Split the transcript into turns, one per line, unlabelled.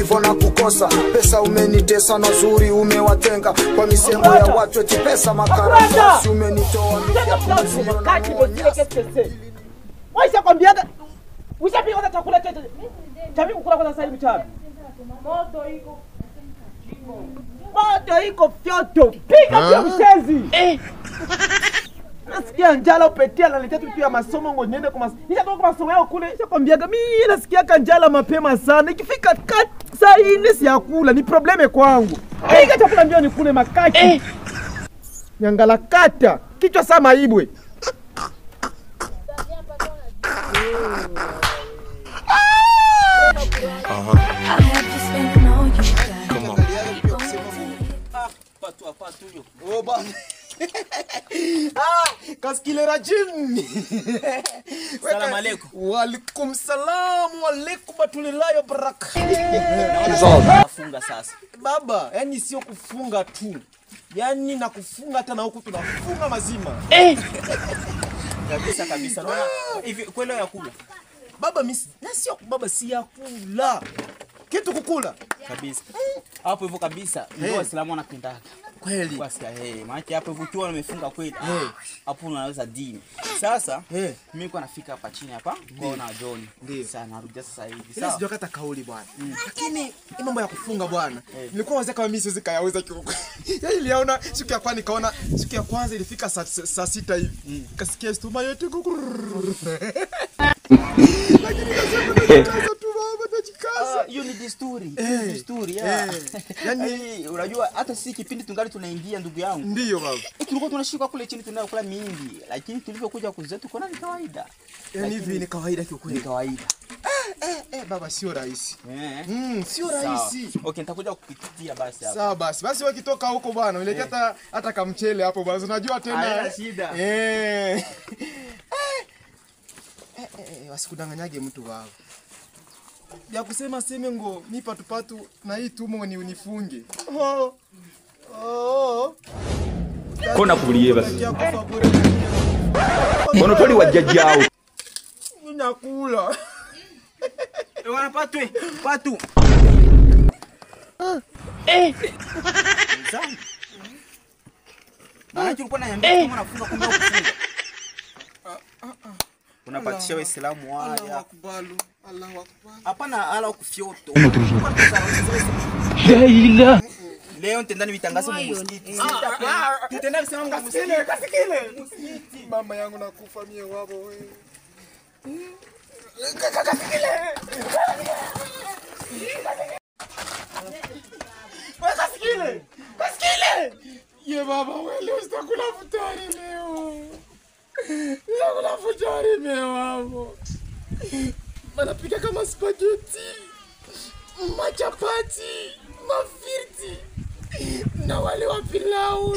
hivyo na kukosa. Pesa umenitesa na zuri umewatenga. Kwa misemo ya watu eti pesa makaratasi umenitoa
Waisha kwambiaga ushapiga hata chakula cheche. Tabii kukula kwa sasa hivi mchana. Moto iko fyoto. Piga pia mchezi. Nasikia njala upetia na nitatu pia masomo ngo niende kwa masomo. Nishatoka kwa masomo yao kule. Nishakwambiaga mimi nasikia kanjala mapema sana. Ikifika saa 4 si yakula ni probleme kwangu. Piga chakula ndio nikule makaki. Nyangala kata kichwa saa maibwe.
Oh bana. Kaskile rajim.
Salamu alaykum.
Wa alaikum salam wa alaikum batulilayo baraka.
Nafunga sasa.
Baba, yani sio kufunga tu. Yani na kufunga hata na huku tunafunga mazima.
Kabisa. Naona hivi kweli ya kula.
Baba mimi na sio baba si ya kula. Kitu kukula
kabisa. Hapo hivyo kabisa ndio Waislamu wanapendaka.
Kweli.
Kwa sia maana hapo hivyo ukiwa umefunga kweli. Hapo unaweza dini. Sasa mimi niko nafika hapa chini hapa kwa na John. Sasa narudia sasa hivi.
Sawa. Sijui kata kauli bwana. Lakini mambo ya kufunga bwana. Nilikuwa wazee kama mimi siwezi kayaweza kiuko. Yeye iliona siku ya kwanza nikaona siku ya kwanza ilifika saa 6 hivi. Kasikia stoma yote lakini kaza tu baba tajikaza.
Hiyo ni desturi. Yaani unajua hata sisi kipindi tungali tunaingia ndugu yangu.
Ndio baba.
Tulikuwa tunashika kule chini tunakula mingi, lakini tulivyokuja kuzetu kuna ni kawaida.
Yaani hivi ni kawaida kiukweli.
Ni kawaida.
Baba sio rahisi. Sio rahisi.
Okay, nitakuja kukupitia basi hapo.
Sawa basi. Basi wewe kitoka huko bwana, uniletea hata kamchele hapo basi. Unajua tena.
Haina shida.
Wasikudanganyage mtu wao. Ya kusema seme ngo mi patu na hii tumo ni unifunge.
Kona kuliye basi. Mbona toli wajaji hao?
Unakula.
Wana patu. Mzani. Maana tulikuwa na yambia kama nafunga kumbe kufunga. Unapatisha Waislamu haya.
Allahu akbar.
Hapana ala kufyoto.
Jaila.
Leo tendani vitangazo msikiti. Tutenda kusema msikiti.
Msikiti. Mama yangu nakufa mie wabo wewe. Kasikile. Ye baba wewe leo sitakula futari leo. Sitakula futari leo wabo. Wanapika kama spaghetti, machapati, mafirti na wale wa pilau.